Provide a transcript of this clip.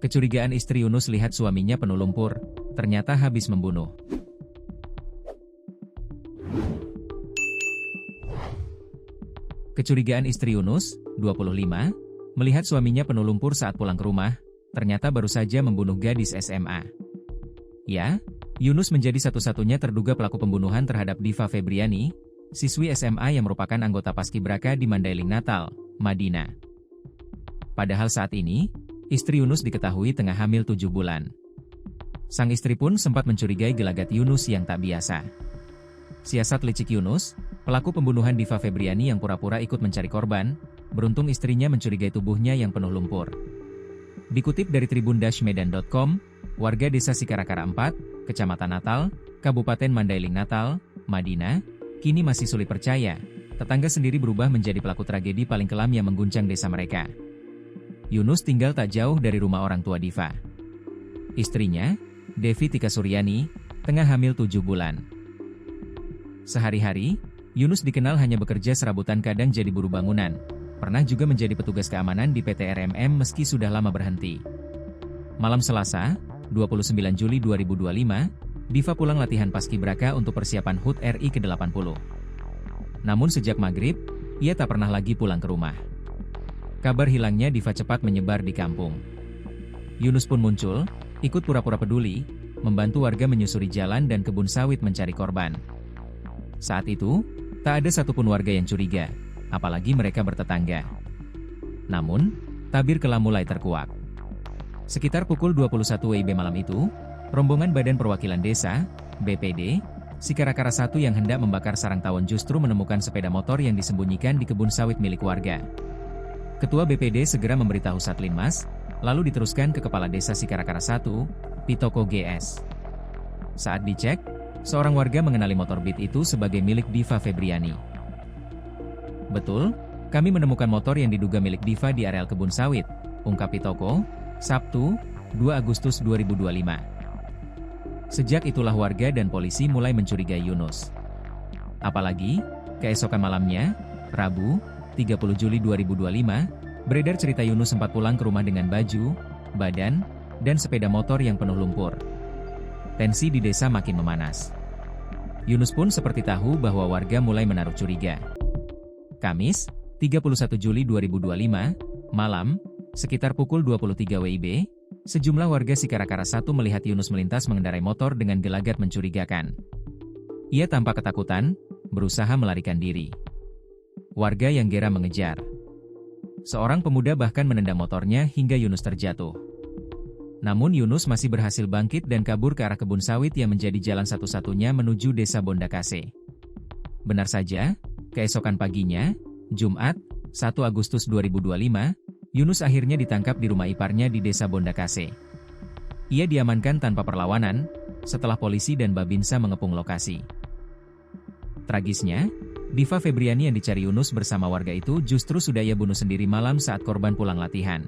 Kecurigaan istri Yunus lihat suaminya penuh lumpur, ternyata habis membunuh. Kecurigaan istri Yunus, 25, melihat suaminya penuh lumpur saat pulang ke rumah, ternyata baru saja membunuh gadis SMA. Ya, Yunus menjadi satu-satunya terduga pelaku pembunuhan terhadap Diva Febriani, siswi SMA yang merupakan anggota Paskibraka di Mandailing Natal, Madinah. Padahal saat ini, istri Yunus diketahui tengah hamil 7 bulan. Sang istri pun sempat mencurigai gelagat Yunus yang tak biasa. Siasat licik Yunus, pelaku pembunuhan Diva Febriani yang pura-pura ikut mencari korban, beruntung istrinya mencurigai tubuhnya yang penuh lumpur. Dikutip dari tribun-medan.com, warga desa Sikarakara 4, Kecamatan Natal, Kabupaten Mandailing Natal, Madinah, kini masih sulit percaya, tetangga sendiri berubah menjadi pelaku tragedi paling kelam yang mengguncang desa mereka. Yunus tinggal tak jauh dari rumah orang tua Diva. Istrinya, Devi Tika Suryani, tengah hamil 7 bulan. Sehari-hari, Yunus dikenal hanya bekerja serabutan, kadang jadi buruh bangunan. Pernah juga menjadi petugas keamanan di PT RMM meski sudah lama berhenti. Malam Selasa, 29 Juli 2025, Diva pulang latihan Paskibraka untuk persiapan HUT RI ke-80. Namun sejak maghrib, ia tak pernah lagi pulang ke rumah. Kabar hilangnya Diva cepat menyebar di kampung. Yunus pun muncul, ikut pura-pura peduli, membantu warga menyusuri jalan dan kebun sawit mencari korban. Saat itu, tak ada satupun warga yang curiga, apalagi mereka bertetangga. Namun, tabir kelam mulai terkuak. Sekitar pukul 21 WIB malam itu, rombongan Badan Perwakilan Desa, BPD, Sikarakara 1 yang hendak membakar sarang tawon justru menemukan sepeda motor yang disembunyikan di kebun sawit milik warga. Ketua BPD segera memberitahu Satlinmas, lalu diteruskan ke Kepala Desa Sikarakara 1, Pitoko GS. Saat dicek, seorang warga mengenali motor Beat itu sebagai milik Diva Febriani. Betul, kami menemukan motor yang diduga milik Diva di areal kebun sawit, ungkap Pitoko, Sabtu, 2 Agustus 2025. Sejak itulah warga dan polisi mulai mencurigai Yunus. Apalagi, keesokan malamnya, Rabu, 30 Juli 2025, beredar cerita Yunus sempat pulang ke rumah dengan baju, badan, dan sepeda motor yang penuh lumpur. Tensi di desa makin memanas. Yunus pun seperti tahu bahwa warga mulai menaruh curiga. Kamis, 31 Juli 2025, malam, sekitar pukul 23 WIB, sejumlah warga Sikarakara 1 melihat Yunus melintas mengendarai motor dengan gelagat mencurigakan. Ia tampak ketakutan, berusaha melarikan diri. Warga yang geram mengejar. Seorang pemuda bahkan menendang motornya hingga Yunus terjatuh. Namun Yunus masih berhasil bangkit dan kabur ke arah kebun sawit yang menjadi jalan satu-satunya menuju desa Bondakase. Benar saja, keesokan paginya, Jumat, 1 Agustus 2025, Yunus akhirnya ditangkap di rumah iparnya di desa Bondakase. Ia diamankan tanpa perlawanan, setelah polisi dan Babinsa mengepung lokasi. Tragisnya, Diva Febriani yang dicari Yunus bersama warga itu justru sudah ia bunuh sendiri malam saat korban pulang latihan.